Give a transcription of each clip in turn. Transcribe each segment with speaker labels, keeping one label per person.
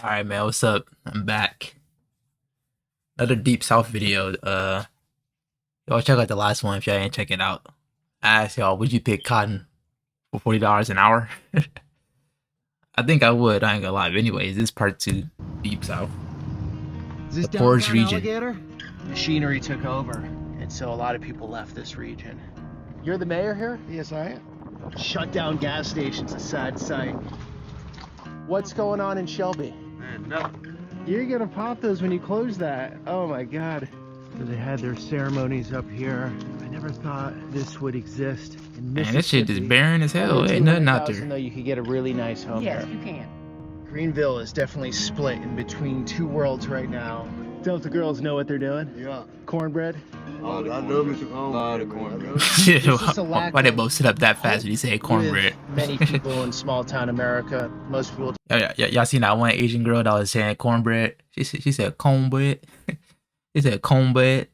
Speaker 1: Alright, man, what's up? I'm back. Another Deep South video. Y'all check out the last one if y'all ain't check it out. I asked y'all, would you pick cotton for $40 an hour? I think I would, I ain't gonna lie. But anyways, this is part 2, Deep South.
Speaker 2: Is this
Speaker 1: The poorest region.
Speaker 2: Alligator? Machinery took over, and so a lot of people left this region. You're the mayor here?
Speaker 3: Yes, I am.
Speaker 2: Shut down gas stations, a sad sight. What's going on in Shelby?
Speaker 3: Man, nothing.
Speaker 2: You're gonna pop those when you close that. Oh my god. So they had their ceremonies up here. I never thought this would exist in Mississippi.
Speaker 1: Man, this shit is barren as hell. Ain't nothing out there.
Speaker 2: Though you could get a really nice home
Speaker 4: Yes,
Speaker 2: here.
Speaker 4: you can.
Speaker 2: Greenville is definitely split in between two worlds right now. Delta girls know what they're doing.
Speaker 3: Yeah.
Speaker 2: Cornbread.
Speaker 3: Oh, I love me some cornbread.
Speaker 4: Lot of cornbread.
Speaker 1: Shit,
Speaker 2: It's a lack
Speaker 1: why they
Speaker 2: of
Speaker 1: both sit up that fast when you say cornbread?
Speaker 2: With many people in small town America, most people
Speaker 1: Y'all seen that one Asian girl that was saying cornbread? She said cornbread. She said cornbread.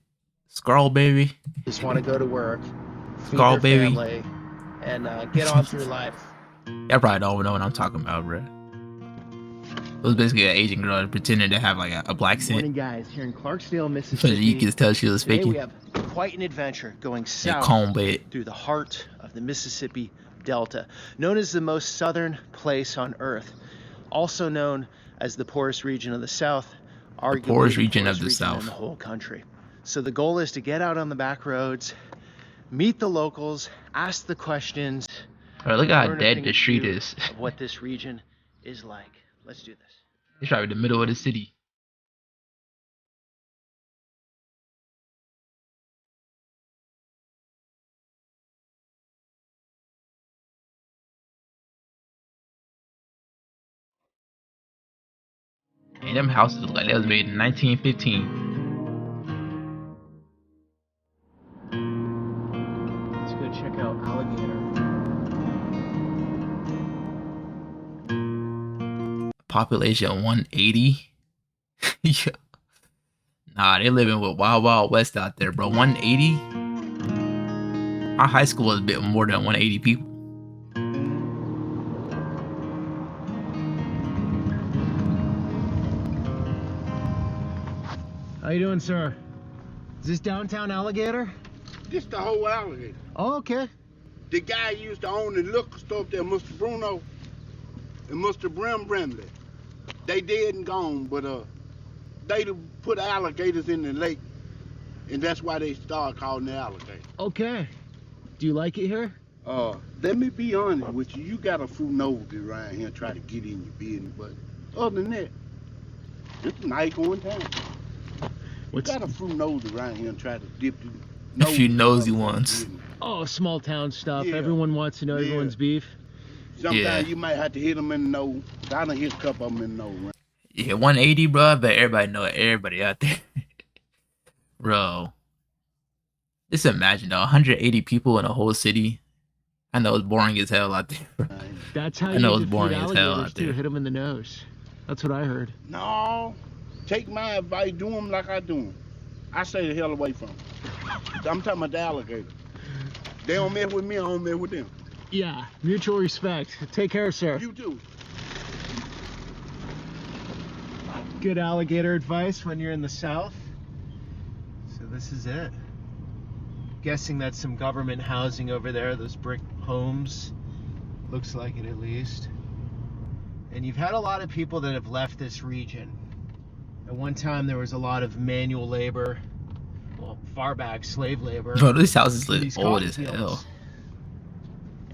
Speaker 1: Scarl baby.
Speaker 2: just want to go to work, feed
Speaker 1: Scarl
Speaker 2: their
Speaker 1: baby.
Speaker 2: family, and get on through life.
Speaker 1: Y'all probably don't know what I'm talking about, bro. It was basically an Asian girl pretending to have like a black
Speaker 2: Morning,
Speaker 1: scent.
Speaker 2: guys. Here in Clarksdale,
Speaker 1: So
Speaker 2: Mississippi.
Speaker 1: you can tell she was
Speaker 2: Today
Speaker 1: faking.
Speaker 2: we have quite an adventure going
Speaker 1: Yeah,
Speaker 2: south
Speaker 1: cornbread.
Speaker 2: through the heart of the Mississippi Delta, known as the most southern place on Earth, also known as the poorest region of the South, arguably
Speaker 1: poorest region of the
Speaker 2: region
Speaker 1: South.
Speaker 2: in the whole country. So the goal is to get out on the back roads, meet the locals, ask the questions.
Speaker 1: Bro, look how
Speaker 2: learn a
Speaker 1: dead
Speaker 2: thing
Speaker 1: the
Speaker 2: or
Speaker 1: street
Speaker 2: two
Speaker 1: is.
Speaker 2: of what this region is like. Let's do this.
Speaker 1: It's right in the middle of the city. And them houses look like they was made in 1915.
Speaker 2: Let's go check out Alligator.
Speaker 1: Population 180. Yeah. Nah, they living with Wild Wild West out there, bro. 180. Our high school was a bit more than 180 people.
Speaker 2: How you doing, sir? Is this downtown Alligator?
Speaker 3: This the whole alligator.
Speaker 2: Oh, okay.
Speaker 3: The guy used to own the liquor store up there, Mr. Bruno and Mr. Brimley. They dead and gone, but they put alligators in the lake, and that's why they started calling it alligator.
Speaker 2: Okay. Do you like it here?
Speaker 3: Let me be honest with you. You got a fool nose around here try to get in your business, but other than that, it's a nice going time. You got a fool nose around here and try to dip the
Speaker 1: A few nosy
Speaker 3: in
Speaker 1: ones.
Speaker 3: business.
Speaker 2: Oh, small town stuff.
Speaker 3: Yeah.
Speaker 2: Everyone wants to know
Speaker 3: Yeah.
Speaker 2: everyone's beef.
Speaker 3: Sometimes
Speaker 1: Yeah.
Speaker 3: you might have to hit them in the nose. I done hit a couple of them in the nose. Right?
Speaker 1: Yeah, 180, bro. But everybody know it. Everybody out there. Bro. Just imagine though, 180 people in a whole city. I know it's boring as hell out there, bro.
Speaker 2: That's how
Speaker 1: I know
Speaker 2: you
Speaker 1: it's
Speaker 2: defeat
Speaker 1: boring as hell
Speaker 2: alligators
Speaker 1: out
Speaker 2: too.
Speaker 1: there.
Speaker 2: Hit them in the nose. That's what I heard.
Speaker 3: No, take my advice. Do them like I do them. I stay the hell away from them. I'm talking about the alligator. They don't mess with me. I don't mess with them.
Speaker 2: Yeah, mutual respect. Take care, sir.
Speaker 3: You too.
Speaker 2: Good alligator advice when you're in the South. So this is it. Guessing that's some government housing over there, those brick homes. Looks like it at least. And you've had a lot of people that have left this region. At one time there was a lot of manual labor, well, far back slave labor.
Speaker 1: Bro, this house is
Speaker 2: in these
Speaker 1: old
Speaker 2: cotton
Speaker 1: as hell.
Speaker 2: fields.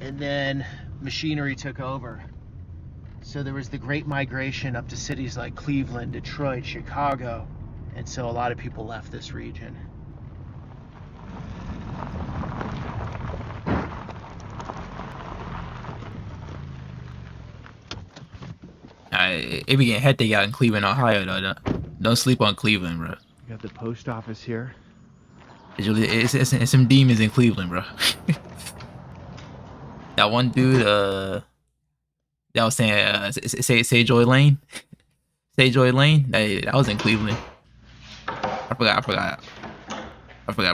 Speaker 2: And then machinery took over. So there was the Great Migration up to cities like Cleveland, Detroit, Chicago. And so a lot of people left this region.
Speaker 1: It be getting hectic out in Cleveland, Ohio, though. Don't sleep on Cleveland, bro.
Speaker 2: We got the post office here.
Speaker 1: It's some demons in Cleveland, bro. That one dude, that was saying, say Joy Lane. Say Joy Lane. That was in Cleveland. I forgot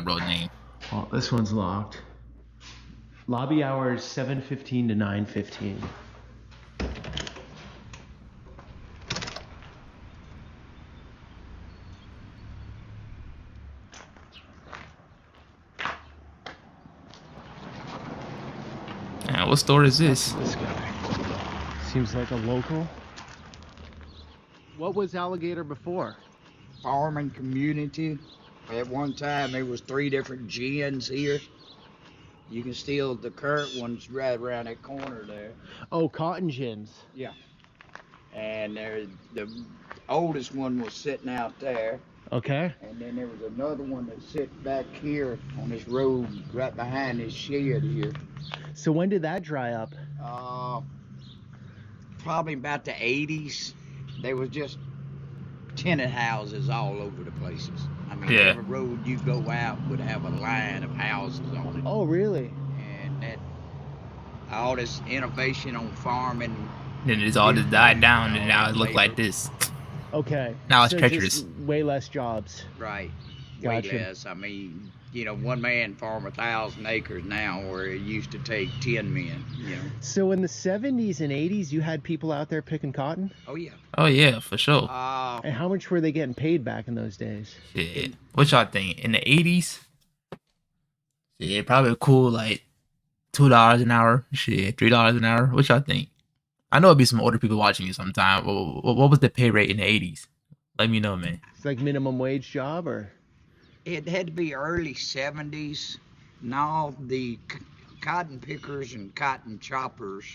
Speaker 1: bro's name.
Speaker 2: Oh, this one's locked. Lobby hours 7:15 to 9:15.
Speaker 1: What store is this?
Speaker 2: This guy seems like a local. What was Alligator before?
Speaker 4: Farming community. At one time, there was 3 different gins here. You can still, the current one's right around that corner there.
Speaker 2: Oh, cotton gins.
Speaker 4: Yeah. And the oldest one was sitting out there.
Speaker 2: Okay.
Speaker 4: And then there was another one that sit back here on this road right behind this shed here.
Speaker 2: So when did that dry up?
Speaker 4: Probably about the 80s. There was just tenant houses all over the places. I mean,
Speaker 1: Yeah.
Speaker 4: every road you go out would have a line of houses on it.
Speaker 2: Oh, really?
Speaker 4: And that all this innovation on farming.
Speaker 1: Then it's all just died down, and now it look like this.
Speaker 2: Okay.
Speaker 1: Now it's
Speaker 2: So
Speaker 1: treacherous.
Speaker 2: just way less jobs.
Speaker 4: Right.
Speaker 2: Gotcha.
Speaker 4: Way less. I mean, you know, one man farm 1,000 acres now, where it used to take 10 men. You know.
Speaker 2: So in the 70s and 80s, you had people out there picking cotton?
Speaker 4: Oh yeah.
Speaker 1: Oh yeah, for sure.
Speaker 2: And how much were they getting paid back in those days?
Speaker 1: Shit. What y'all think? In the 80s? Yeah, probably cool, like $2 an hour. Shit, $3 an hour. What y'all think? I know it'd be some older people watching you sometime. What was the pay rate in the 80s? Let me know, man.
Speaker 2: It's like minimum wage job, or?
Speaker 4: It had to be early 70s. No, the cotton pickers and cotton choppers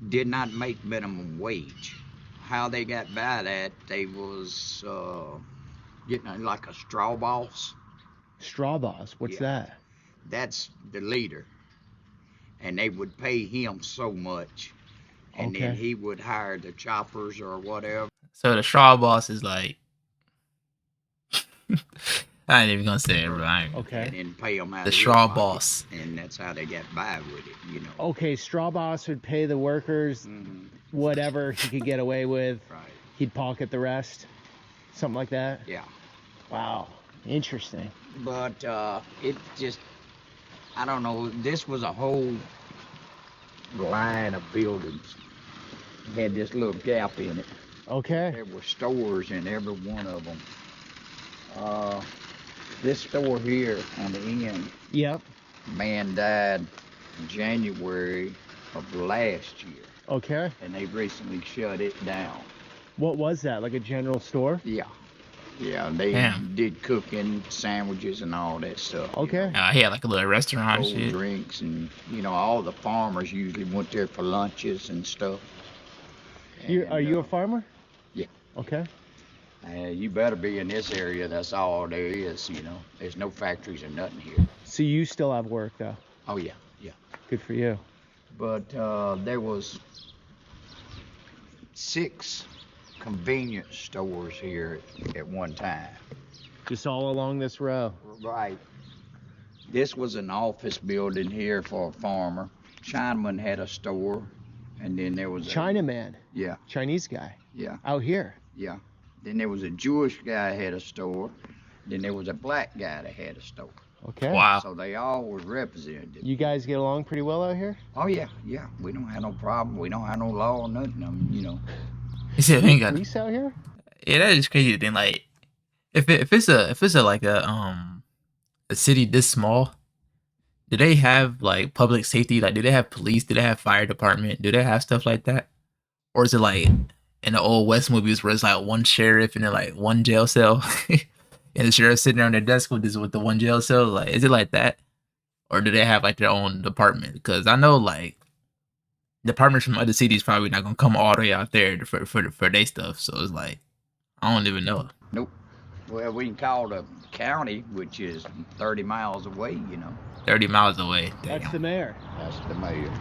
Speaker 4: did not make minimum wage. How they got by that, they was getting like a straw boss.
Speaker 2: Straw boss. What's that?
Speaker 4: That's the leader. And they would pay him so much. And then
Speaker 2: Okay.
Speaker 4: he would hire the choppers or whatever.
Speaker 1: So the straw boss is like, I ain't even gonna say it, bro.
Speaker 4: And
Speaker 2: Okay.
Speaker 4: then pay them out
Speaker 1: The
Speaker 4: of
Speaker 1: straw
Speaker 4: his pocket.
Speaker 1: boss.
Speaker 4: And that's how they got by with it, you know.
Speaker 2: Okay, straw boss would pay the workers
Speaker 4: Mhm.
Speaker 2: whatever he could get away with.
Speaker 4: Right.
Speaker 2: He'd pocket the rest. Something like that.
Speaker 4: Yeah.
Speaker 2: Wow. Interesting.
Speaker 4: But it just, I don't know, this was a whole line of buildings. It had this little gap in it.
Speaker 2: Okay.
Speaker 4: There were stores in every one of them. This store here on the end,
Speaker 2: Yep.
Speaker 4: man died in January of last year,
Speaker 2: Okay.
Speaker 4: and they recently shut it down.
Speaker 2: What was that? Like a general store?
Speaker 4: Yeah. Yeah, they
Speaker 1: Damn.
Speaker 4: did cooking, sandwiches, and all that stuff. you
Speaker 2: Okay.
Speaker 4: know.
Speaker 1: He had like a little restaurant and
Speaker 4: Cold
Speaker 1: shit.
Speaker 4: drinks, and you know, all the farmers usually went there for lunches and stuff.
Speaker 2: Are
Speaker 4: And,
Speaker 2: you a farmer?
Speaker 4: yeah.
Speaker 2: Okay.
Speaker 4: You better be in this area. That's all there is. You know, there's no factories or nothing here.
Speaker 2: So you still have work though.
Speaker 4: Oh yeah, yeah.
Speaker 2: Good for you.
Speaker 4: But there was 6 convenience stores here at one time.
Speaker 2: Just all along this row.
Speaker 4: Right. This was an office building here for a farmer. Chinaman had a store, and then there was
Speaker 2: Chinaman.
Speaker 4: Yeah,
Speaker 2: Chinese guy.
Speaker 4: yeah,
Speaker 2: Out here.
Speaker 4: yeah. Then there was a Jewish guy had a store. Then there was a black guy that had a store.
Speaker 2: Okay.
Speaker 1: Wow.
Speaker 4: So they all were represented.
Speaker 2: You guys get along pretty well out here?
Speaker 4: Oh yeah, yeah. We don't have no problem. We don't have no law or nothing. You know.
Speaker 1: He said, "We ain't got."
Speaker 2: Police out here?
Speaker 1: Yeah, that is crazy. Then like, if it's a like a city this small, do they have like public safety? Like, do they have police? Do they have fire department? Do they have stuff like that? Or is it like in the old West movies where it's like one sheriff and then like one jail cell, and the sheriff sitting there on their desk with the one jail cell? Like, is it like that, or do they have like their own department? Because I know like departments from other cities probably not gonna come all the way out there for their stuff. So it's like I don't even know.
Speaker 4: Nope. Well, we can call the county, which is 30 miles away. You know.
Speaker 1: 30 miles away. Damn.
Speaker 2: That's the mayor.
Speaker 4: That's the mayor.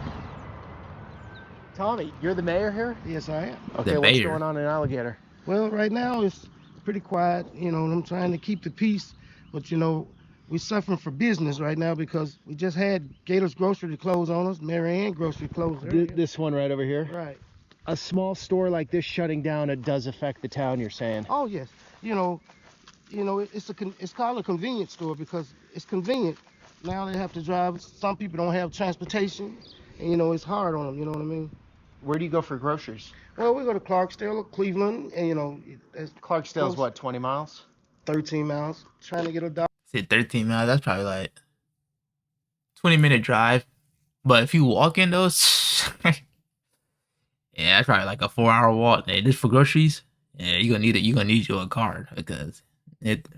Speaker 2: Tommy, you're the mayor here?
Speaker 5: Yes, I am.
Speaker 2: Okay, what's
Speaker 1: mayor.
Speaker 2: going on in Alligator?
Speaker 5: Well, right now it's pretty quiet. You know, I'm trying to keep the peace, but you know, we're suffering for business right now because we just had Gator's Grocery to close on us. Marianne Grocery closed earlier.
Speaker 2: This one right over here?
Speaker 5: Right.
Speaker 2: A small store like this shutting down, it does affect the town, you're saying?
Speaker 5: Oh yes. You know, it's called a convenience store because it's convenient. Now they have to drive. Some people don't have transportation, and you know it's hard on them. You know what I mean?
Speaker 2: Where do you go for groceries?
Speaker 5: Well, we go to Clarksdale or Cleveland, and you know, that's
Speaker 2: Clarksdale's
Speaker 5: close.
Speaker 2: what, 20 miles?
Speaker 5: 13 miles. Trying to get a dollar.
Speaker 1: Said 13 miles. That's probably like 20-minute drive But if you walk in those, yeah, that's probably like a 4 hour walk. And just for groceries, yeah, you're gonna need it. You're gonna need your card because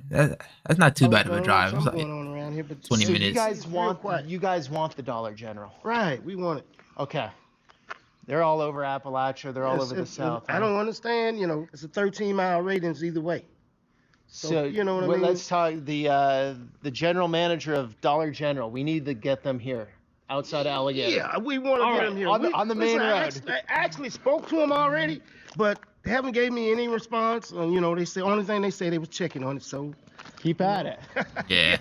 Speaker 1: that's not too bad of a drive. It's
Speaker 5: Something
Speaker 1: like
Speaker 5: going on around here, but
Speaker 1: 20
Speaker 2: So
Speaker 1: minutes.
Speaker 2: you guys want the Dollar General?
Speaker 5: right, we want it.
Speaker 2: Okay. They're all over Appalachia. They're all over the South.
Speaker 5: I don't understand. You know, it's a 13-mile radius either way.
Speaker 2: So
Speaker 5: you know what I mean?
Speaker 2: Let's talk the general manager of Dollar General. We need to get them here outside Alligator.
Speaker 5: Yeah, we want to
Speaker 2: All
Speaker 5: get
Speaker 2: right,
Speaker 5: them here.
Speaker 2: on the main road.
Speaker 5: I actually spoke to them already, but they haven't gave me any response. You know, they said only thing they say they was checking on it. So
Speaker 2: Keep at it.
Speaker 1: Yeah.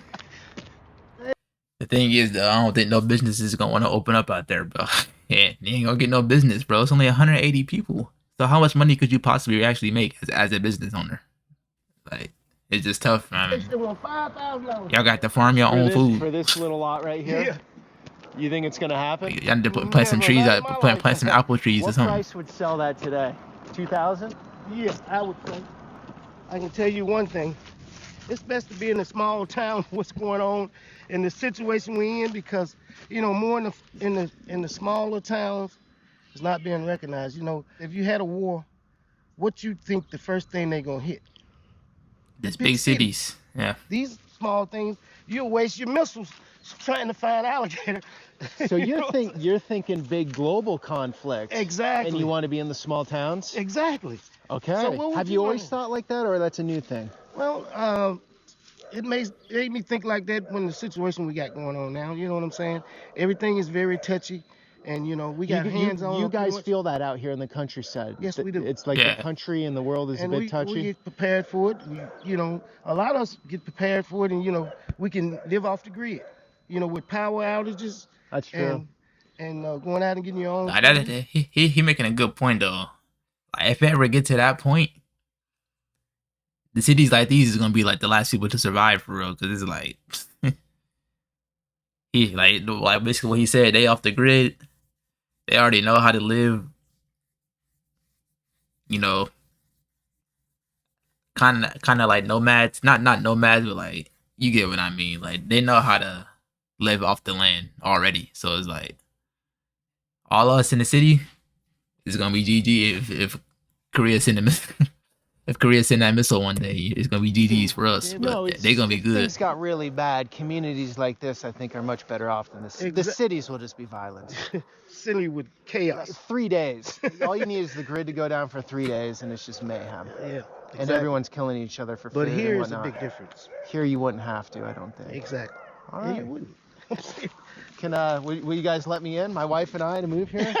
Speaker 1: The thing is, though, I don't think no business is gonna want to open up out there, bro. Yeah, you ain't gonna get no business, bro. It's only 180 people. So how much money could you possibly actually make as a business owner? Like, it's just tough, man.
Speaker 5: they want $5,000.
Speaker 1: Y'all got to farm your own food.
Speaker 2: For this little lot right here.
Speaker 5: Yeah.
Speaker 2: You think it's gonna happen?
Speaker 1: Y'all need to plant some trees out, plant some apple trees or
Speaker 2: What
Speaker 1: something.
Speaker 2: price would sell that today? 2,000?
Speaker 5: Yeah, I would say. I can tell you one thing. It's best to be in a small town. What's going on in the situation we in, because you know more in the smaller towns is not being recognized. You know, if you had a war, what you think the first thing they gonna hit?
Speaker 1: These
Speaker 5: big
Speaker 1: big cities. Yeah.
Speaker 5: These small things, you'll waste your missiles trying to find alligator.
Speaker 2: So
Speaker 5: You know?
Speaker 2: you're thinking big global conflict.
Speaker 5: Exactly.
Speaker 2: And you want to be in the small towns?
Speaker 5: Exactly.
Speaker 2: Okay.
Speaker 5: So what would
Speaker 2: Have
Speaker 5: you
Speaker 2: you always
Speaker 5: want?
Speaker 2: thought like that, or that's a new thing?
Speaker 5: Well, it made me think like that when the situation we got going on now. You know what I'm saying? Everything is very touchy, and you know we got hands on.
Speaker 2: You guys feel that out here in the countryside?
Speaker 5: Yes, we do.
Speaker 2: It's like
Speaker 1: Yeah.
Speaker 2: the country and the world is
Speaker 5: and
Speaker 2: a bit touchy.
Speaker 5: we get prepared for it. You know, a lot of us get prepared for it, and you know we can live off the grid. You know, with power outages.
Speaker 2: That's true.
Speaker 5: And going out and getting your own.
Speaker 1: He making a good point though. Like, if it ever get to that point, the cities like these is gonna be like the last people to survive for real, because it's like he like basically what he said. They off the grid. They already know how to live. You know, kind of like nomads. Not nomads, but like you get what I mean. Like they know how to live off the land already. So it's like all us in the city is gonna be GG if Korea send them. If Korea send that missile one day, it's gonna be GG's for us. But they're gonna be good.
Speaker 2: Things got really bad. Communities like this, I think, are much better off than this. The cities will just be violent.
Speaker 5: Silly with chaos.
Speaker 2: 3 days. All you need is the grid to go down for 3 days, and it's just mayhem.
Speaker 5: Yeah.
Speaker 2: And
Speaker 5: exactly.
Speaker 2: everyone's killing each other for food.
Speaker 5: But here's
Speaker 2: and
Speaker 5: a
Speaker 2: whatnot.
Speaker 5: big difference.
Speaker 2: Here you wouldn't have to, I don't think.
Speaker 5: Exactly.
Speaker 2: All
Speaker 5: Yeah,
Speaker 2: right.
Speaker 5: you wouldn't.
Speaker 2: Can will you guys let me in, my wife and I, to move here?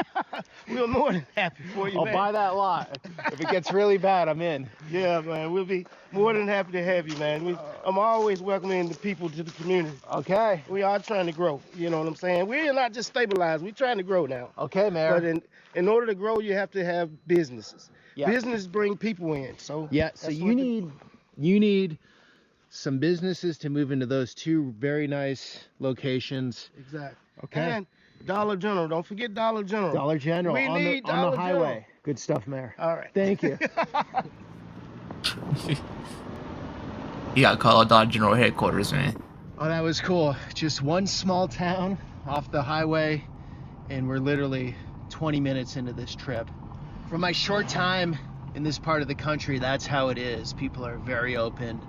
Speaker 5: We're more than happy for you,
Speaker 2: I'll
Speaker 5: man.
Speaker 2: buy that lot. If it gets really bad, I'm in.
Speaker 5: Yeah, man. We'll be more than happy to have you, man. I'm always welcoming the people to the community.
Speaker 2: Okay.
Speaker 5: We are trying to grow. You know what I'm saying? We're not just stabilized. We're trying to grow now.
Speaker 2: Okay, Mayor.
Speaker 5: But in order to grow, you have to have businesses.
Speaker 2: Yeah.
Speaker 5: Business bring people in. So
Speaker 2: Yeah. So you need some businesses to move into those two very nice locations.
Speaker 5: Exactly.
Speaker 2: Okay.
Speaker 5: And Dollar General. Don't forget Dollar General.
Speaker 2: Dollar General
Speaker 5: We
Speaker 2: on
Speaker 5: need
Speaker 2: the
Speaker 5: Dollar
Speaker 2: highway.
Speaker 5: General.
Speaker 2: Good stuff, Mayor.
Speaker 5: All right.
Speaker 2: Thank you.
Speaker 1: You gotta call out Dollar General headquarters, man.
Speaker 2: Oh, that was cool. Just one small town off the highway, and we're literally 20 minutes into this trip. For my short time in this part of the country, that's how it is. People are very open,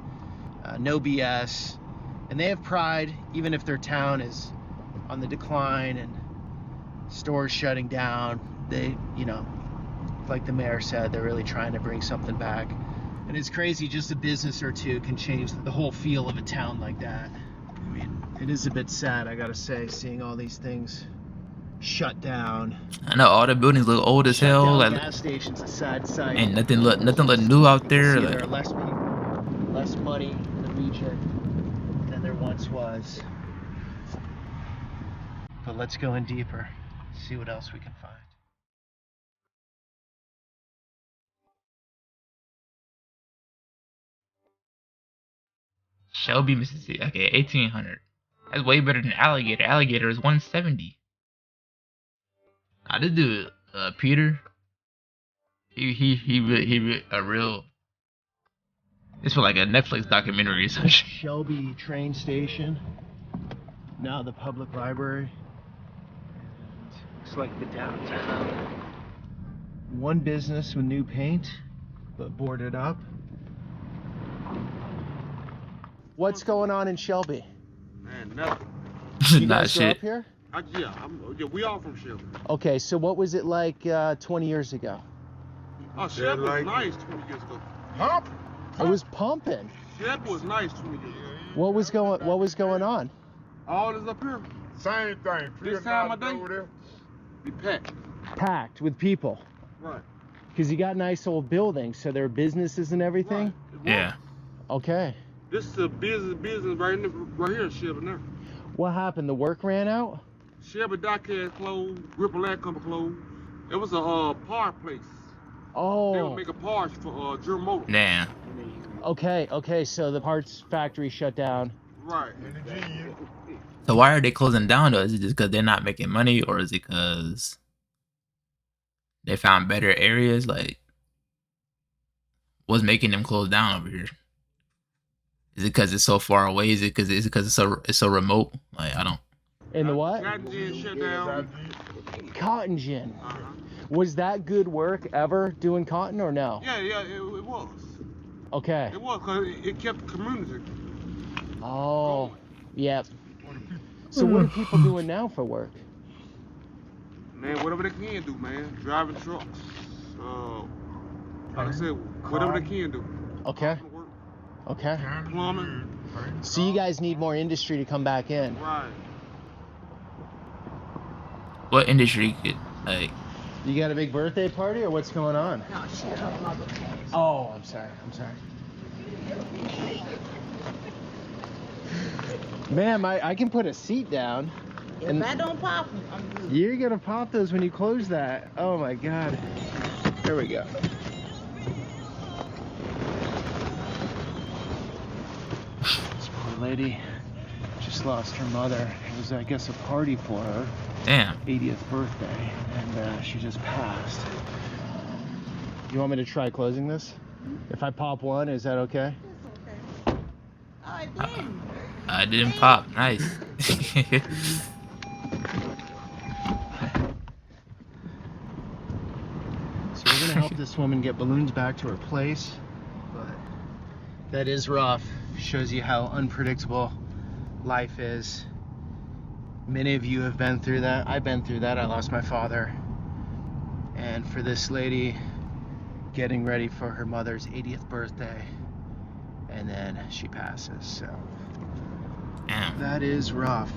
Speaker 2: no BS, and they have pride, even if their town is on the decline and stores shutting down. They, you know, like the mayor said, they're really trying to bring something back. And it's crazy, just a business or two can change the whole feel of a town like that. I mean, it is a bit sad, I gotta say, seeing all these things shut down.
Speaker 1: I know all the buildings look old as hell.
Speaker 2: Shut down
Speaker 1: Like,
Speaker 2: gas stations, a sad sight.
Speaker 1: and nothing look new out there.
Speaker 2: See,
Speaker 1: Like,
Speaker 2: there are less people, less money in the region than there once was. But let's go in deeper, see what else we can find.
Speaker 1: Shelby, Mississippi. Okay, 1800. That's way better than Alligator. Alligator is 170. Now this dude, Peter, he a real. This was like a Netflix documentary or such.
Speaker 2: Shelby train station, now the public library. looks like the downtown. One business with new paint, but boarded up. What's going on in Shelby?
Speaker 6: Man, nothing.
Speaker 2: You
Speaker 1: Nah,
Speaker 2: guys grew
Speaker 1: shit.
Speaker 2: up here?
Speaker 6: Yeah, we all from Shelby.
Speaker 2: Okay, so what was it like 20 years ago?
Speaker 6: Oh, Shelby was nice 20 years ago.
Speaker 2: It was pumping.
Speaker 6: Shelby was nice 20 years ago.
Speaker 2: What was going on?
Speaker 6: All is up here.
Speaker 3: Same thing.
Speaker 6: This time of day, be packed.
Speaker 2: Packed with people.
Speaker 6: Right.
Speaker 2: Because you got nice old buildings, so there are businesses and everything?
Speaker 6: Right. It was.
Speaker 1: Yeah.
Speaker 2: Okay.
Speaker 6: This is a business right here in Shelby now.
Speaker 2: What happened? The work ran out?
Speaker 6: Shelby Dock had closed. Ripple Land Company closed. It was a part place. They would
Speaker 2: Oh.
Speaker 6: make a parts for German Motor.
Speaker 1: Nah.
Speaker 2: Okay, so the parts factory shut down.
Speaker 6: Right.
Speaker 1: So why are they closing down though? Is it just because they're not making money, or is it because they found better areas? Like, what's making them close down over here? Is it because it's so far away? Is it because it's so remote? Like, I don't.
Speaker 2: In the what?
Speaker 6: Cotton gin shut down.
Speaker 2: Cotton gin.
Speaker 6: Uh-huh.
Speaker 2: Was that good work ever doing cotton or no?
Speaker 6: Yeah, it was.
Speaker 2: Okay.
Speaker 6: It was because it kept the community.
Speaker 2: Oh, yep. So what are people doing now for work?
Speaker 6: Man, whatever they can do, man. Driving trucks. Like I said, whatever they can do.
Speaker 2: Okay.
Speaker 6: Work,
Speaker 2: Okay.
Speaker 6: plumbing.
Speaker 2: So you guys need more industry to come back in.
Speaker 6: Right.
Speaker 1: What industry could, like?
Speaker 2: You got a big birthday party or what's going on?
Speaker 7: No, shut up, mother.
Speaker 2: Oh, I'm sorry. Ma'am, I can put a seat down.
Speaker 7: If I don't pop them, I'm good.
Speaker 2: You're gonna pop those when you close that. Oh my God. There we go. This poor lady just lost her mother. It was, I guess, a party for her.
Speaker 1: Damn.
Speaker 2: 80th birthday, and she just passed. You want me to try closing this? If I pop one, is that okay?
Speaker 7: It's okay. Oh, it didn't.
Speaker 1: I didn't pop. Nice.
Speaker 2: So we're gonna help this woman get balloons back to her place, but that is rough. Shows you how unpredictable life is. Many of you have been through that. I've been through that. I lost my father. And for this lady, getting ready for her mother's 80th birthday, and then she passes. So
Speaker 1: Damn.
Speaker 2: that is rough.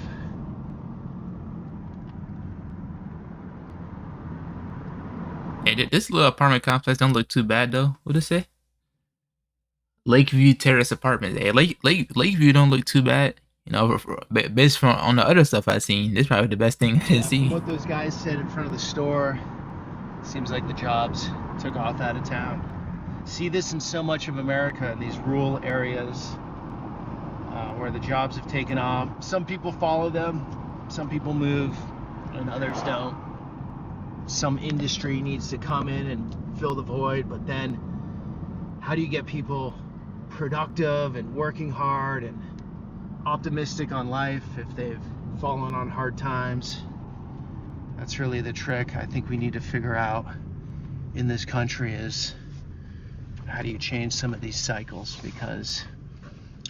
Speaker 1: Hey, this little apartment complex don't look too bad though. What it say? Lakeview Terrace Apartments. Hey, Lakeview don't look too bad. You know, based from on the other stuff I've seen, this is probably the best thing I've seen.
Speaker 2: What those guys said in front of the store, seems like the jobs took off out of town. See this in so much of America, in these rural areas where the jobs have taken off. Some people follow them, some people move, and others don't. Some industry needs to come in and fill the void, but then how do you get people productive and working hard and optimistic on life if they've fallen on hard times? That's really the trick I think we need to figure out in this country, is how do you change some of these cycles, because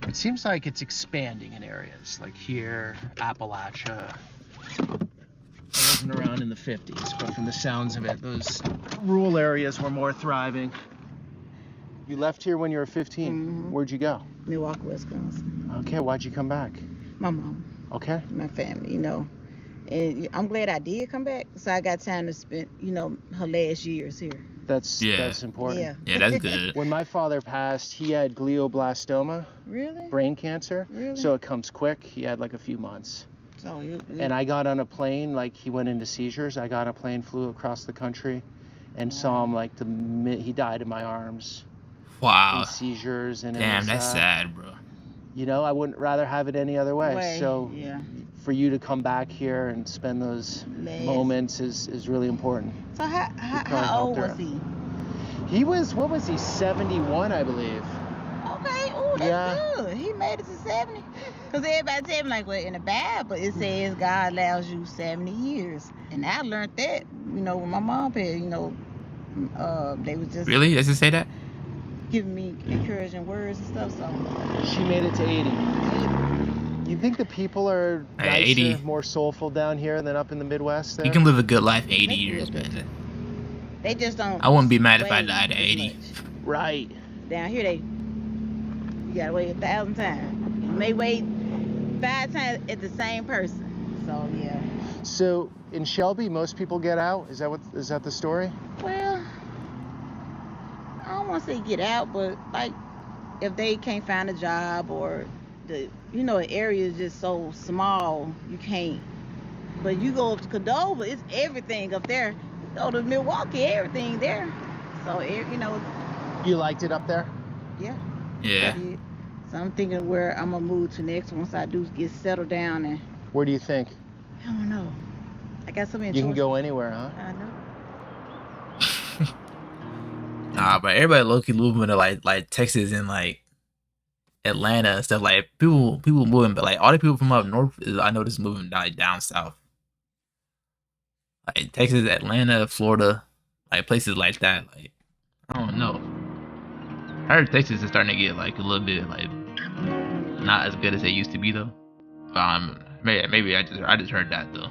Speaker 2: it seems like it's expanding in areas like here, Appalachia. I wasn't around in the 50s, but from the sounds of it, those rural areas were more thriving. You left here when you were 15.
Speaker 7: Mhm.
Speaker 2: Where'd you go?
Speaker 7: Milwaukee, Wisconsin.
Speaker 2: Okay, why'd you come back?
Speaker 7: My mom,
Speaker 2: Okay.
Speaker 7: my family, you know. And I'm glad I did come back, so I got time to spend, you know, her last years here.
Speaker 2: That's
Speaker 1: Yeah.
Speaker 2: important.
Speaker 7: Yeah.
Speaker 1: Yeah, that's good.
Speaker 2: When my father passed, he had glioblastoma,
Speaker 7: Really?
Speaker 2: brain cancer.
Speaker 7: Really?
Speaker 2: So it comes quick. He had like a few months.
Speaker 7: So you
Speaker 2: And I got on a plane, like he went into seizures. I got on a plane, flew across the country, and saw him like he died in my arms.
Speaker 1: Wow.
Speaker 2: In seizures and it
Speaker 1: Damn,
Speaker 2: was,
Speaker 1: that's sad, bro.
Speaker 2: You know, I wouldn't rather have it any other way. So
Speaker 7: yeah.
Speaker 2: for you to come back here and spend those
Speaker 7: Last.
Speaker 2: moments is really important.
Speaker 7: So how
Speaker 2: probably
Speaker 7: old
Speaker 2: helped
Speaker 7: was
Speaker 2: her.
Speaker 7: he?
Speaker 2: He was, what was he, 71, I believe.
Speaker 7: Okay, oh, that's
Speaker 2: Yeah.
Speaker 7: good. He made it to 70. Cause everybody tell me like, well, in the Bible it says God allows you 70 years, and I learned that, you know, when my mom had, you know, they was just
Speaker 1: Really? Does it say that?
Speaker 7: giving me encouraging words and stuff. So
Speaker 2: She made it to 80. You think the people are
Speaker 1: Hey,
Speaker 2: nicer,
Speaker 1: 80.
Speaker 2: more soulful down here than up in the Midwest there?
Speaker 1: You can live a good life 80
Speaker 7: Maybe a
Speaker 1: years,
Speaker 7: little bit.
Speaker 1: man.
Speaker 7: They just don't.
Speaker 1: I wouldn't be mad if I
Speaker 7: weigh
Speaker 1: died at
Speaker 7: as
Speaker 1: 80.
Speaker 7: much.
Speaker 2: Right.
Speaker 7: Down here, you gotta weigh 1,000 times. You may weigh 5 times at the same person. So yeah.
Speaker 2: So in Shelby, most people get out. Is that the story?
Speaker 7: Well, I don't want to say get out, but like if they can't find a job or the area is just so small, you can't. But you go up to Cordova, it's everything up there. You go to Milwaukee, everything there. So
Speaker 2: You liked it up there?
Speaker 7: yeah.
Speaker 1: Yeah.
Speaker 7: So I'm thinking where I'm gonna move to next once I do get settled down, and
Speaker 2: Where do you think?
Speaker 7: I don't know. I got so many
Speaker 2: You can
Speaker 7: choices.
Speaker 2: go anywhere, huh?
Speaker 7: I know.
Speaker 1: Nah, but everybody low-key moving to like Texas and like Atlanta and stuff. Like people moving, but like all the people from up north is, I noticed, moving like down south. Like Texas, Atlanta, Florida, like places like that. Like I don't know. I heard Texas is starting to get like a little bit like not as good as they used to be though. Maybe I just heard that though.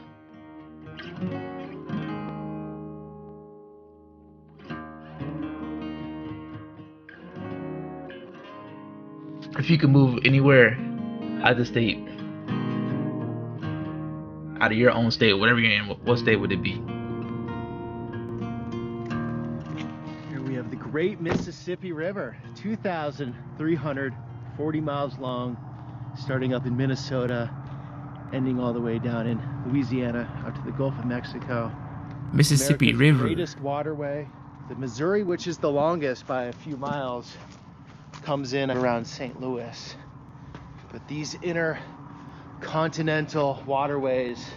Speaker 1: If you could move anywhere out of the state, out of your own state, whatever you're in, what state would it be?
Speaker 2: Here we have the Great Mississippi River, 2,340 miles long, starting up in Minnesota, ending all the way down in Louisiana, out to the Gulf of Mexico.
Speaker 1: Mississippi
Speaker 2: America's
Speaker 1: River.
Speaker 2: greatest waterway. The Missouri, which is the longest by a few miles, comes in around St. Louis. But these intercontinental waterways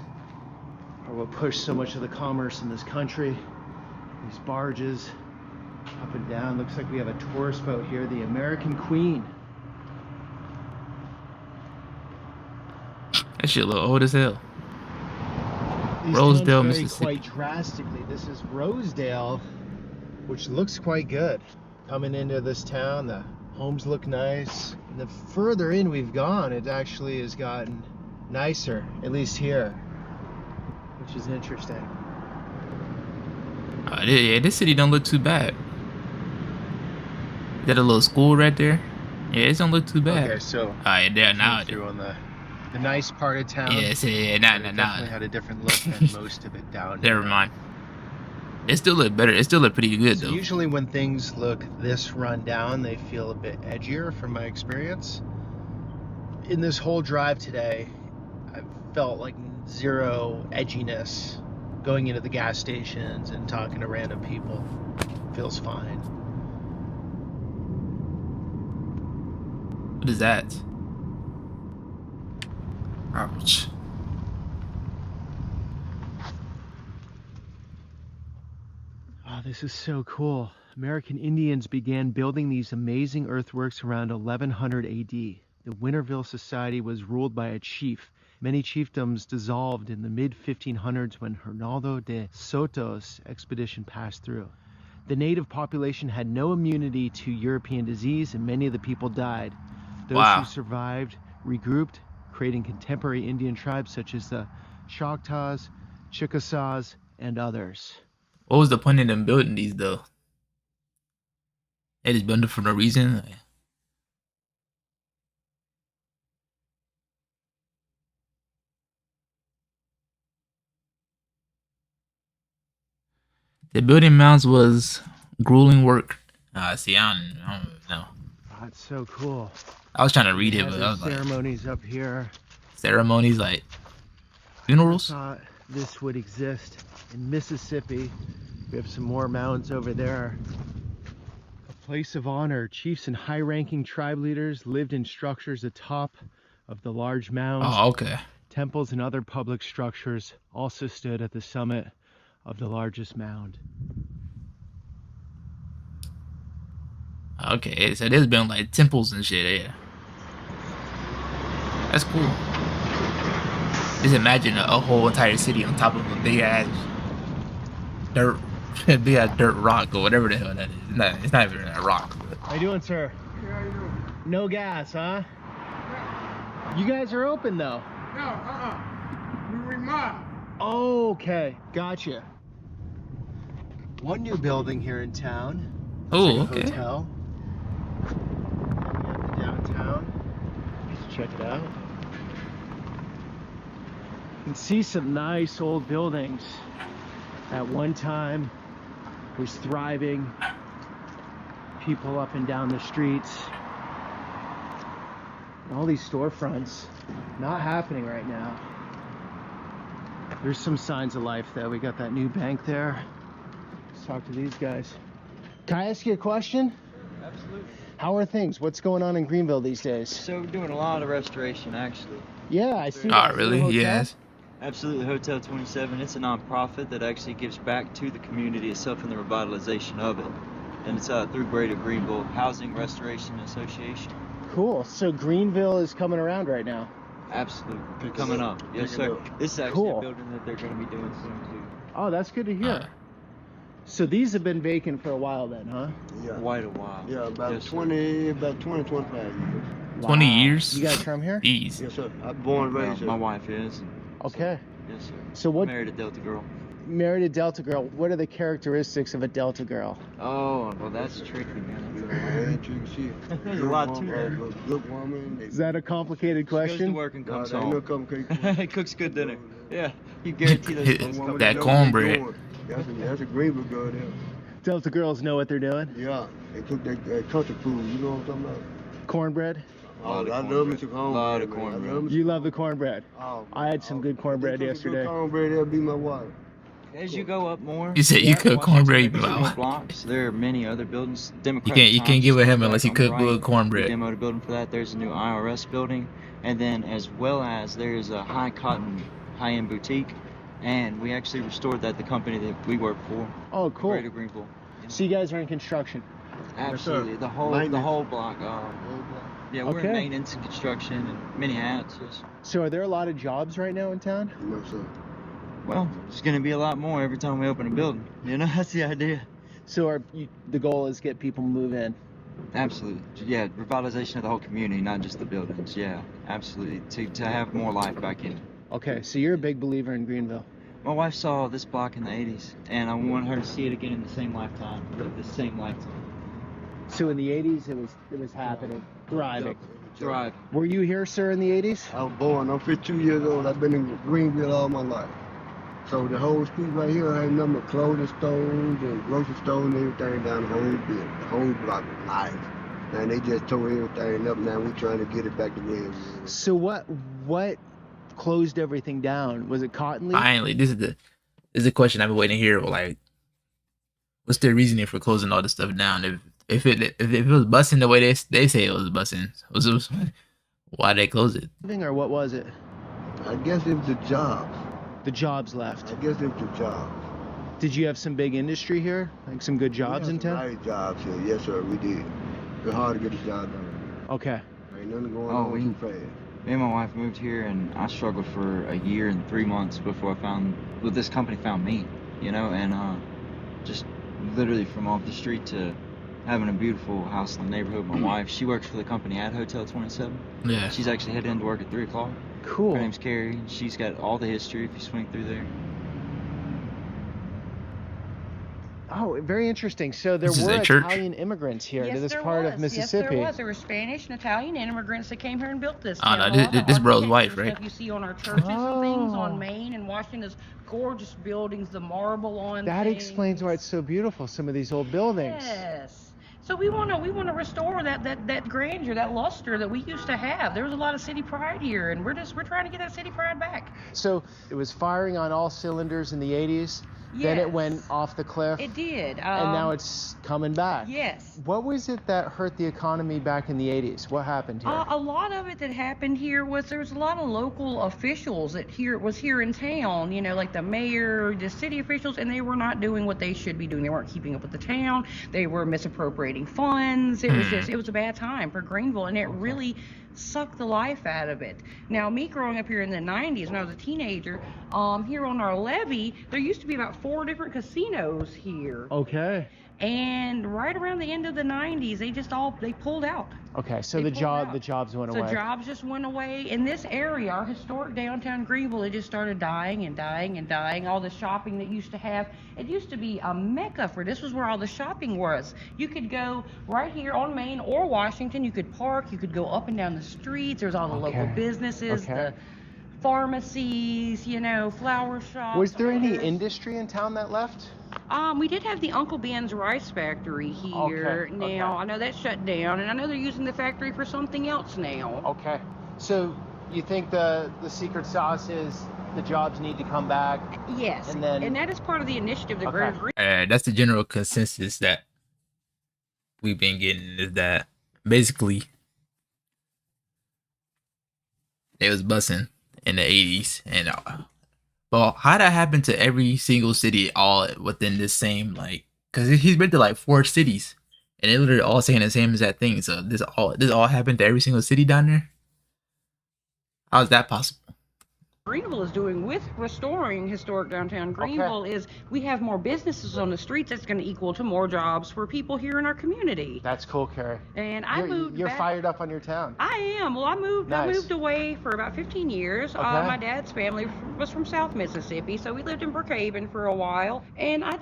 Speaker 2: are what push so much of the commerce in this country. These barges up and down. Looks like we have a tourist boat here, the American Queen.
Speaker 1: That shit look old as hell.
Speaker 2: These
Speaker 1: Rosedale,
Speaker 2: towns vary
Speaker 1: Mississippi.
Speaker 2: quite drastically. This is Rosedale, which looks quite good. Coming into this town, the homes look nice. And the further in we've gone, it actually has gotten nicer, at least here, which is interesting.
Speaker 1: Yeah, this city don't look too bad. Is that a little school right there? Yeah, it don't look too bad.
Speaker 2: Okay, so
Speaker 1: Alright, there now.
Speaker 2: came through on the nice part of town.
Speaker 1: Yeah,
Speaker 2: It
Speaker 1: nah.
Speaker 2: definitely had a different look than most of it down here.
Speaker 1: Never mind. It still look better. It still look pretty good
Speaker 2: So
Speaker 1: though.
Speaker 2: usually when things look this run down, they feel a bit edgier from my experience. In this whole drive today, I felt like zero edginess. Going into the gas stations and talking to random people feels fine.
Speaker 1: What is that? Ouch.
Speaker 2: Oh, this is so cool. American Indians began building these amazing earthworks around 1100 AD. The Winterville Society was ruled by a chief. Many chiefdoms dissolved in the mid-1500s when Hernando de Soto's expedition passed through. The native population had no immunity to European disease, and many of the people died. Those
Speaker 1: Wow.
Speaker 2: who survived regrouped, creating contemporary Indian tribes such as the Choctaws, Chickasaws, and others.
Speaker 1: What was the point in them building these though? They just built them for no reason. The building mounds was grueling work. See, I don't know.
Speaker 2: Oh, it's so cool.
Speaker 1: I was trying to read it, but I
Speaker 2: There's
Speaker 1: was like,
Speaker 2: ceremonies up here.
Speaker 1: ceremonies like funerals.
Speaker 2: I thought this would exist in Mississippi. We have some more mounds over there. A place of honor. Chiefs and high-ranking tribe leaders lived in structures atop of the large mounds.
Speaker 1: Oh, okay.
Speaker 2: Temples and other public structures also stood at the summit of the largest mound.
Speaker 1: Okay, so there's been like temples and shit, yeah. That's cool. Just imagine a whole entire city on top of a big ass dirt, big ass dirt rock or whatever the hell that is. It's not even a rock. But.
Speaker 2: How you doing, sir?
Speaker 6: Yeah, how you doing?
Speaker 2: No gas, huh? You guys are open though.
Speaker 6: No, we remodel.
Speaker 2: Okay, gotcha. One new building here in town.
Speaker 1: Oh,
Speaker 2: It's like a
Speaker 1: okay.
Speaker 2: hotel. Downtown. Let's check it out. You can see some nice old buildings. At one time was thriving. People up and down the streets. All these storefronts, not happening right now. There's some signs of life though. We got that new bank there. Let's talk to these guys. Can I ask you a question?
Speaker 8: Absolutely.
Speaker 2: How are things? What's going on in Greenville these days?
Speaker 8: So we're doing a lot of restoration, actually.
Speaker 2: Yeah, I see.
Speaker 1: Oh,
Speaker 2: that.
Speaker 1: really?
Speaker 2: Hotel?
Speaker 1: Yes.
Speaker 8: Absolutely, Hotel 27. It's a non-profit that actually gives back to the community itself and the revitalization of it. And it's through Greater Greenville Housing Restoration Association.
Speaker 2: Cool. So Greenville is coming around right now.
Speaker 8: Absolutely. Coming up. Yes, sir. This is actually
Speaker 2: Cool.
Speaker 8: a building that they're going to be doing soon, too.
Speaker 2: Oh, that's good to hear. So these have been vacant for a while then, huh?
Speaker 3: Yeah.
Speaker 8: Quite a while.
Speaker 3: Yeah, about
Speaker 8: Yes, sir.
Speaker 3: 25 years.
Speaker 1: 20 years?
Speaker 2: You guys from here?
Speaker 1: Jeez.
Speaker 3: Yes, sir. I'm born and raised here.
Speaker 8: My wife is.
Speaker 2: Okay.
Speaker 8: Yes, sir.
Speaker 2: So what?
Speaker 8: Married a Delta girl.
Speaker 2: Married a Delta girl. What are the characteristics of a Delta girl?
Speaker 8: Oh, well, that's tricky, man.
Speaker 3: There's
Speaker 8: a lot to that.
Speaker 3: Good woman.
Speaker 2: Is that a complicated
Speaker 8: She goes to
Speaker 2: question?
Speaker 8: work and
Speaker 3: No,
Speaker 8: comes
Speaker 3: there ain't no
Speaker 8: home.
Speaker 3: complicated.
Speaker 8: Cooks good dinner. Yeah, you guarantee those things come
Speaker 1: That
Speaker 3: Know what they
Speaker 1: cornbread.
Speaker 3: doing. That's a Greenville girl there.
Speaker 2: Delta girls know what they're doing.
Speaker 3: Yeah, they cook that country food. You know what I'm talking about?
Speaker 2: Cornbread.
Speaker 3: Oh,
Speaker 8: Lot of
Speaker 3: I love me
Speaker 8: cornbread.
Speaker 3: some cornbread.
Speaker 8: Lot of
Speaker 3: man. I
Speaker 8: cornbread.
Speaker 3: love me
Speaker 2: You love the cornbread.
Speaker 3: Oh,
Speaker 2: I had some good cornbread
Speaker 3: They cook some good
Speaker 2: yesterday.
Speaker 3: Cornbread, that'll be my wife.
Speaker 8: As you go up more,
Speaker 1: You said you cook
Speaker 8: Washington
Speaker 1: cornbread,
Speaker 8: Street,
Speaker 1: wow.
Speaker 8: more blocks. There are many other buildings.
Speaker 1: You can't get with him unless you cook good cornbread.
Speaker 8: We demoed a building for that. There's a new IRS building, and then as well as there's a high cotton, high-end boutique, and we actually restored that. The company that we work for,
Speaker 2: Oh, cool.
Speaker 8: Greater Greenville.
Speaker 2: So you guys are in construction.
Speaker 8: Absolutely, the whole block. Yeah, we're
Speaker 2: Okay.
Speaker 8: in maintenance and construction and many hats. Yes.
Speaker 2: So are there a lot of jobs right now in town?
Speaker 3: No, sir.
Speaker 8: Well, there's gonna be a lot more every time we open a building. You know, that's the idea.
Speaker 2: So the goal is get people to move in.
Speaker 8: Absolutely. Yeah, revitalization of the whole community, not just the buildings. Yeah, absolutely. To have more life back in it.
Speaker 2: Okay, so you're a big believer in Greenville.
Speaker 8: My wife saw this block in the 80s, and I want her to see it again in the same lifetime. The same lifetime.
Speaker 2: So in the 80s, it was happening, thriving.
Speaker 8: Thrive.
Speaker 2: Were you here, sir, in the 80s?
Speaker 3: I was born. I'm 52 years old. I've been in Greenville all my life. So the whole street right here ain't nothing but clothing stores and grocery stores and everything down the whole building. The whole block is nice. And they just tore everything up. Now we're trying to get it back to where it was.
Speaker 2: So what closed everything down? Was it Cotton Leaf?
Speaker 1: Finally, this is the question I've been waiting to hear. Like, what's their reasoning for closing all this stuff down? If it was busting the way they say it was busting, why they close it?
Speaker 2: Or what was it?
Speaker 3: I guess it was the jobs.
Speaker 2: The jobs left.
Speaker 3: I guess it was the jobs.
Speaker 2: Did you have some big industry here? Like some good jobs in town?
Speaker 3: Nice jobs here. Yes, sir, we did. It's hard to get a job done.
Speaker 2: Okay.
Speaker 3: Ain't nothing going
Speaker 8: Oh,
Speaker 3: on
Speaker 8: we-
Speaker 3: too fast.
Speaker 8: Me and my wife moved here, and I struggled for a year and 3 months before this company found me, you know, and just literally from off the street to having a beautiful house in the neighborhood. My wife, she works for the company at Hotel 27.
Speaker 1: Yeah.
Speaker 8: She's actually headed into work at 3 o'clock.
Speaker 2: Cool.
Speaker 8: Her name's Carrie. She's got all the history if you swing through there.
Speaker 2: Oh, very interesting. So there
Speaker 1: This is
Speaker 2: were
Speaker 1: a church?
Speaker 2: Italian immigrants here
Speaker 7: Yes,
Speaker 2: to this
Speaker 7: there
Speaker 2: part
Speaker 7: was.
Speaker 2: of Mississippi.
Speaker 7: Yes, there was. There were Spanish and Italian immigrants that came here and built this.
Speaker 1: Oh,
Speaker 7: town.
Speaker 1: no,
Speaker 7: A
Speaker 1: this-
Speaker 7: lot of
Speaker 1: this bro's
Speaker 7: architecture
Speaker 1: wife,
Speaker 7: and
Speaker 1: right?
Speaker 7: Stuff you see on our churches and things
Speaker 2: Oh.
Speaker 7: on Main and Washington, those gorgeous buildings, the marble on.
Speaker 2: That
Speaker 7: things.
Speaker 2: explains why it's so beautiful, some of these old buildings.
Speaker 7: Yes. So we want to restore that grandeur, that luster that we used to have. There was a lot of city pride here, and we're trying to get that city pride back.
Speaker 2: So it was firing on all cylinders in the 80s, Then it
Speaker 7: Yes.
Speaker 2: went off the cliff.
Speaker 7: It did.
Speaker 2: And now it's coming back.
Speaker 7: Yes.
Speaker 2: What was it that hurt the economy back in the 80s? What happened here?
Speaker 7: A lot of it that happened here was there was a lot of local officials that was here in town, you know, like the mayor, the city officials, and they were not doing what they should be doing. They weren't keeping up with the town. They were misappropriating funds. It was a bad time for Greenville, and it really sucked the life out of it. Now, me growing up here in the 90s when I was a teenager, here on our levee, there used to be about 4 different casinos here.
Speaker 2: Okay.
Speaker 7: And right around the end of the 90s, they pulled out.
Speaker 2: Okay, so
Speaker 7: They
Speaker 2: the
Speaker 7: pulled out.
Speaker 2: jobs went
Speaker 7: So
Speaker 2: away.
Speaker 7: jobs just went away. In this area, our historic downtown Greenville, it just started dying and dying and dying. All the shopping that used to have, it used to be a mecca for, this was where all the shopping was. You could go right here on Main or Washington, you could park, you could go up and down the streets. There's all the local businesses, the pharmacies, you know, flower shops.
Speaker 2: Was there any
Speaker 7: others.
Speaker 2: industry in town that left?
Speaker 7: We did have the Uncle Ben's rice factory here.
Speaker 2: Okay,
Speaker 7: Now, I know that shut down, and I know they're using the factory for something else now.
Speaker 2: Okay. So you think the secret sauce is the jobs need to come back?
Speaker 7: Yes,
Speaker 2: And then-
Speaker 7: that is part of the initiative that
Speaker 2: Okay.
Speaker 7: Greater
Speaker 1: That's the general consensus that we've been getting, is that basically it was busing in the 80s, and well, how that happened to every single city all within this same, like, because he's been to like 4 cities and they literally all saying the same exact thing. So this all happened to every single city down there. How is that possible?
Speaker 7: Greenville is doing with restoring historic downtown Greenville is we have more businesses on the streets. That's going to equal to more jobs for people here in our community.
Speaker 2: That's cool, Carrie.
Speaker 7: And I moved
Speaker 2: You're
Speaker 7: back.
Speaker 2: fired up on your town.
Speaker 7: I am. Well, I moved
Speaker 2: Nice.
Speaker 7: away for about 15 years.
Speaker 2: Okay.
Speaker 7: My dad's family was from South Mississippi, so we lived in Brookhaven for a while. And I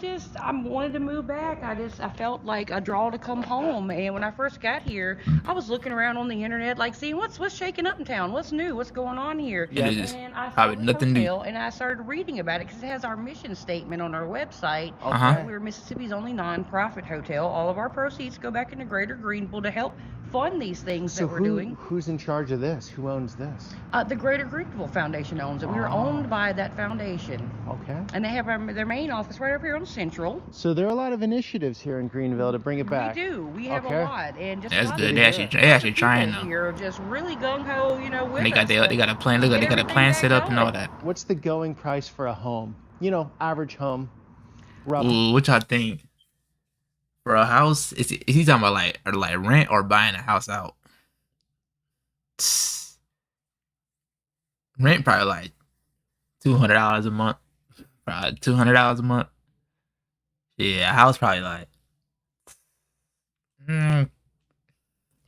Speaker 7: wanted to move back. I felt like a draw to come home. And when I first got here, I was looking around on the internet, like seeing what's shaking up in town, what's new, what's going on here.
Speaker 1: Yeah, it is
Speaker 7: And I saw
Speaker 1: probably
Speaker 7: this
Speaker 1: nothing new.
Speaker 7: hotel, and I started reading about it because it has our mission statement on our website.
Speaker 1: Uh-huh.
Speaker 7: We're Mississippi's only nonprofit hotel. All of our proceeds go back into Greater Greenville to help fund these things
Speaker 2: So
Speaker 7: that we're doing.
Speaker 2: who's in charge of this? Who owns this?
Speaker 7: The Greater Greenville Foundation owns it. We are owned by that foundation.
Speaker 2: Okay.
Speaker 7: And they have their main office right up here on Central.
Speaker 2: So there are a lot of initiatives here in Greenville to bring it back.
Speaker 7: We do. We have
Speaker 2: Okay.
Speaker 7: a lot. And just
Speaker 1: That's
Speaker 7: a lot
Speaker 1: good.
Speaker 7: of
Speaker 1: They actually trying
Speaker 7: people
Speaker 1: though.
Speaker 7: here are just really gung-ho, you know, with
Speaker 1: And they got
Speaker 7: us.
Speaker 1: they got a plan. Look,
Speaker 7: Get
Speaker 1: they got a
Speaker 7: everything
Speaker 1: plan
Speaker 7: back
Speaker 1: set up and all
Speaker 7: going.
Speaker 1: that.
Speaker 2: What's the going price for a home? You know, average home. Roughly.
Speaker 1: Ooh, what y'all think? For a house, is he talking about like rent or buying a house out? Rent probably like $200 a month. Probably $200 a month. Yeah, a house probably like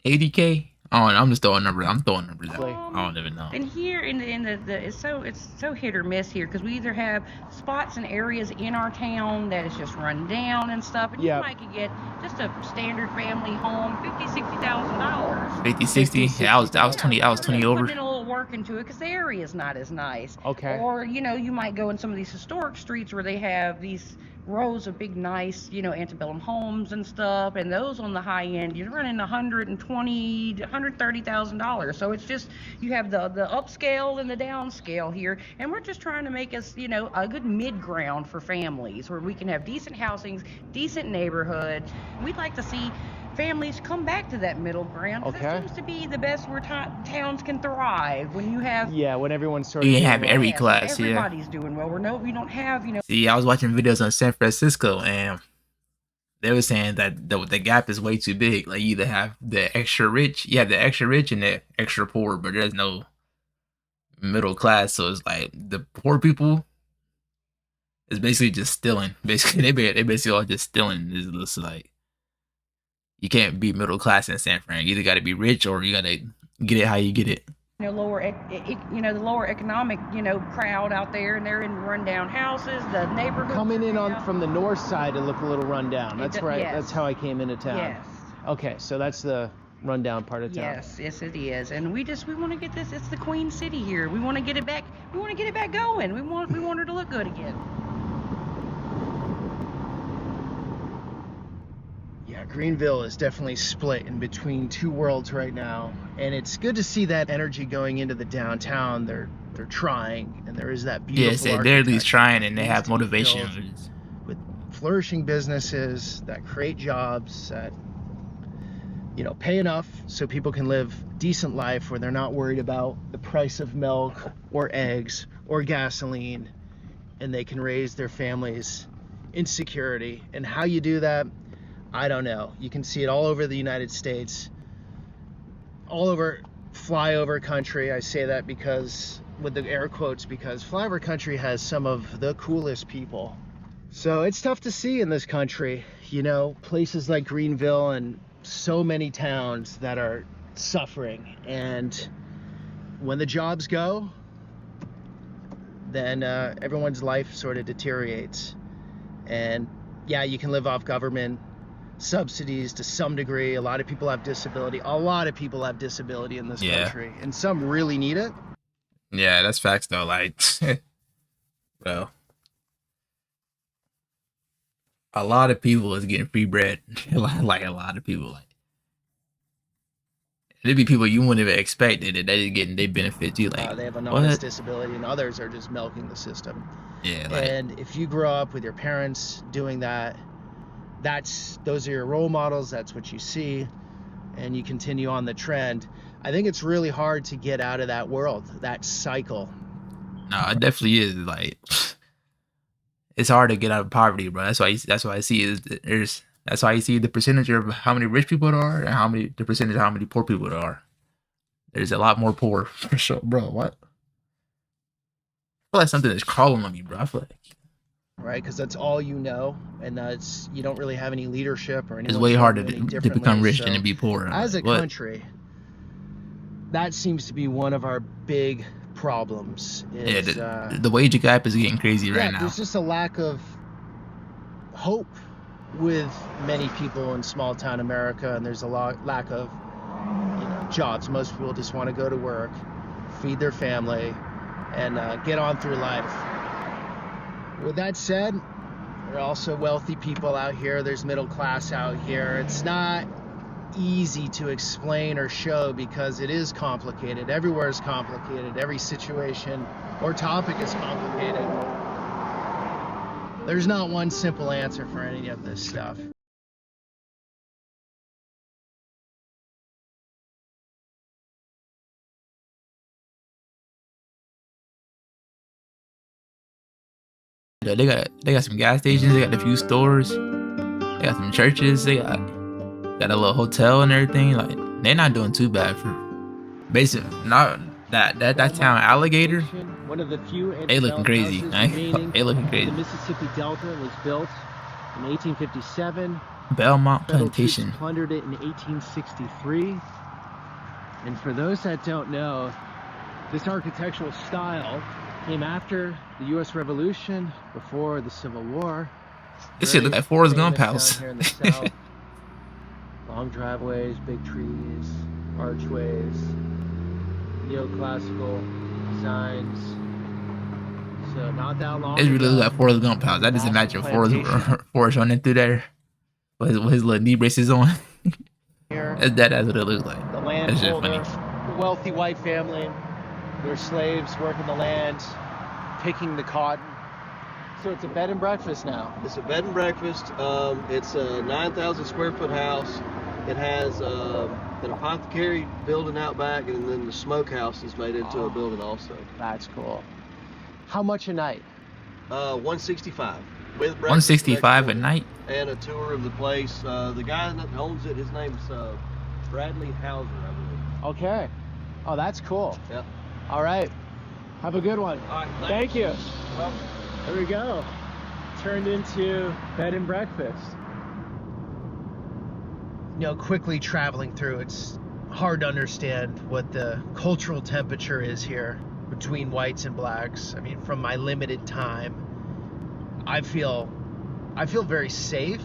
Speaker 1: 80K. Oh, I'm just throwing numbers. I'm throwing numbers out. I don't even know.
Speaker 7: And here in the it's so hit or miss here because we either have spots and areas in our town that is just run down and stuff, and
Speaker 2: Yeah.
Speaker 7: you might could get just a standard family home, $50,000-$60,000.
Speaker 1: 50, 60. Yeah, I was 20 over.
Speaker 7: Putting a little work into it because the area is not as nice.
Speaker 2: Okay.
Speaker 7: Or you know you might go in some of these historic streets where they have these rows of big nice, you know, antebellum homes and stuff, and those on the high end you're running $120,000 to $130,000. So it's just you have the upscale and the downscale here, and we're just trying to make us, you know, a good mid ground for families where we can have decent housings, decent neighborhood. We'd like to see families come back to that middle ground. 'Cause
Speaker 2: Okay.
Speaker 7: That seems to be the best where towns can thrive when you have.
Speaker 2: Yeah, when everyone's sort of.
Speaker 1: You have every
Speaker 7: Yes,
Speaker 1: class, yeah.
Speaker 7: everybody's doing well. We don't have, you know.
Speaker 1: See, I was watching videos on San Francisco, and they were saying that the gap is way too big. Like, you either have the extra rich, and the extra poor, but there's no middle class. So it's like the poor people is basically just stealing. Basically, they basically all just stealing. It's like you can't be middle class in San Fran. You either got to be rich or you got to get it how you get it.
Speaker 7: You know, the lower economic, you know, crowd out there, and they're in rundown houses. The neighborhood
Speaker 2: Coming in from the north side, it looked a little rundown. That's right.
Speaker 7: yes.
Speaker 2: That's how I came into town.
Speaker 7: Yes.
Speaker 2: Okay, so that's the rundown part of town.
Speaker 7: Yes, it is, and we want to get this. It's the Queen City here. We want to get it back. We want to get it back going. We want her to look good again.
Speaker 2: Yeah, Greenville is definitely split in between two worlds right now, and it's good to see that energy going into the downtown. They're trying, and there is that beautiful.
Speaker 1: Yes, they're at least
Speaker 2: architecture
Speaker 1: trying, and they
Speaker 2: that
Speaker 1: have
Speaker 2: needs to be
Speaker 1: motivation.
Speaker 2: built.
Speaker 5: flourishing businesses that create jobs that, you know, pay enough so people can live decent life where they're not worried about the price of milk or eggs or gasoline, and they can raise their families in security. And how you do that, I don't know. You can see it all over the United States, all over flyover country. I say that because, with the air quotes, because flyover country has some of the coolest people. So it's tough to see in this country, you know, places like Greenville and so many towns that are suffering. And when the jobs go, then everyone's life sort of deteriorates. And yeah, you can live off government subsidies to some degree. A lot of people have disability. A lot of people have disability in this country, and some really need it.
Speaker 1: Yeah, that's facts though. Like, bro, a lot of people is getting free bread. Like a lot of people. Like, there'd be people you wouldn't even expect that they just getting their benefits. You like,
Speaker 5: they have enormous disability, and others are just milking the system.
Speaker 1: Yeah, like,
Speaker 5: and if you grow up with your parents doing that, those are your role models. That's what you see, and you continue on the trend. I think it's really hard to get out of that world, that cycle.
Speaker 1: no, it definitely is. Like, it's hard to get out of poverty, bro. That's why I see is that's why you see the percentage of how many rich people there are and the percentage of how many poor people there are. There's a lot more poor for sure, bro. What? I feel like something is crawling on me, bro. I feel like,
Speaker 5: right, because that's all you know, and you don't really have any leadership or anything.
Speaker 1: It's way harder to become rich than to be poor.
Speaker 5: As a country, that seems to be one of our big problems.
Speaker 1: The wage gap is getting crazy right now.
Speaker 5: There's just a lack of hope with many people in small town America, and there's a lack of, you know, jobs. Most people just want to go to work, feed their family, and get on through life. With that said, there are also wealthy people out here. There's middle class out here. It's not easy to explain or show because it is complicated. Everywhere is complicated. Every situation or topic is complicated. There's not one simple answer for any of this stuff.
Speaker 1: They got some gas stations. They got a few stores. They got some churches. They got a little hotel and everything. Like, they're not doing too bad for basic. Not that town Alligator.
Speaker 5: One of the few
Speaker 1: they looking crazy. They looking crazy.
Speaker 5: The Mississippi Delta was built in 1857.
Speaker 1: Belmont Plantation.
Speaker 5: Plundered it in 1863. And for those that don't know, this architectural style came after the U.S. Revolution, before the Civil War.
Speaker 1: This shit look like Poorest house.
Speaker 5: Here in the South. Long driveways, big trees, archways, neoclassical designs. So not that long.
Speaker 1: It really look like Forrest Gump house. I just imagine Forrest running through there with his little knee braces on. That's what it looks like.
Speaker 5: The landholder, the wealthy white family, their slaves working the land, picking the cotton. So it's a bed and breakfast now.
Speaker 9: It's a bed and breakfast. It's a 9,000 square foot house. It has an apothecary building out back, and then the smokehouse is made into a building also.
Speaker 5: That's cool. How much a night?
Speaker 9: $165 with breakfast.
Speaker 1: $165 a night.
Speaker 9: And a tour of the place. The guy that owns it, his name's Bradley Hauser, I believe.
Speaker 5: Okay. Oh, that's cool.
Speaker 9: Yeah.
Speaker 5: All right. Have a good one.
Speaker 9: All right.
Speaker 5: Thank you.
Speaker 9: Well,
Speaker 5: there we go. Turned into bed and breakfast. You know, quickly traveling through, it's hard to understand what the cultural temperature is here between whites and blacks. I mean, from my limited time, I feel very safe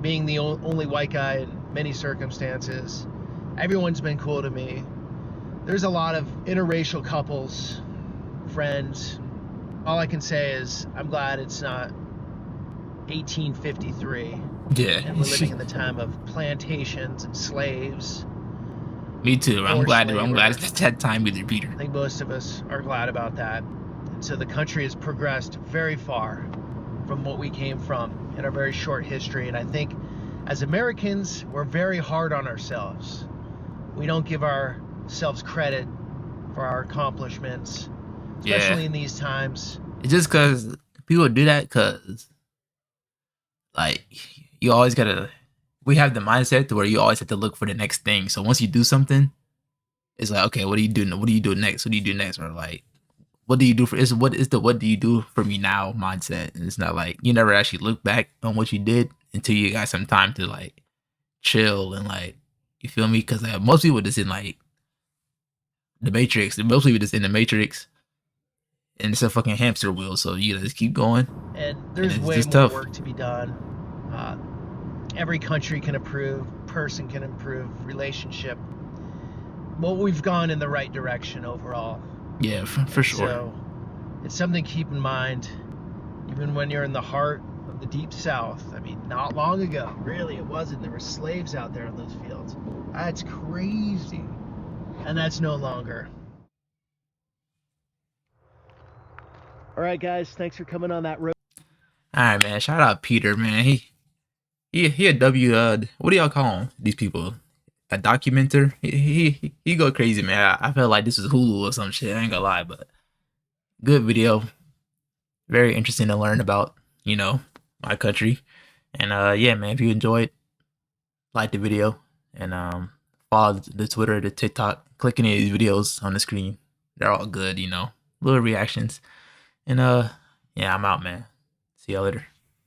Speaker 5: being the only white guy in many circumstances. Everyone's been cool to me. There's a lot of interracial couples, friends. All I can say is I'm glad it's not 1853.
Speaker 1: Yeah.
Speaker 5: And we're living in the time of plantations and slaves.
Speaker 1: Me too. I'm glad it's that time with you, Peter.
Speaker 5: I think most of us are glad about that. And so the country has progressed very far
Speaker 2: from what we came from in our very short history. And I think as Americans, we're very hard on ourselves. We don't give ourselves credit for our accomplishments, especially in these times.
Speaker 1: It's just because people do that because, like, you always gotta. We have the mindset to where you always have to look for the next thing. So once you do something, it's like, okay, what do you do? What do you do next? What do you do next? Or like, what do you do for? What do you do for me now mindset? And it's not like you never actually look back on what you did until you got some time to like chill and like, you feel me? Because like, most people just in like the Matrix. Most people just in the Matrix, and it's a fucking hamster wheel. So you just keep going.
Speaker 2: And there's way more
Speaker 1: tough
Speaker 2: work to be done. Every country can improve, person can improve, relationship. Well, we've gone in the right direction overall.
Speaker 1: Yeah, for sure.
Speaker 2: So it's something to keep in mind, even when you're in the heart of the deep south. I mean, not long ago, really, it wasn't. There were slaves out there in those fields. That's crazy. And that's no longer. All right, guys, thanks for coming on that road.
Speaker 1: All right, man. Shout out Peter, man. He a W. What do y'all call him? These people, a documenter. He go crazy, man. I felt like this was Hulu or some shit. I ain't gonna lie, but good video. Very interesting to learn about, you know, my country. And yeah, man. If you enjoyed, like the video and follow the Twitter, the TikTok. Click any of these videos on the screen. They're all good, you know, little reactions. And yeah, I'm out, man. See y'all later.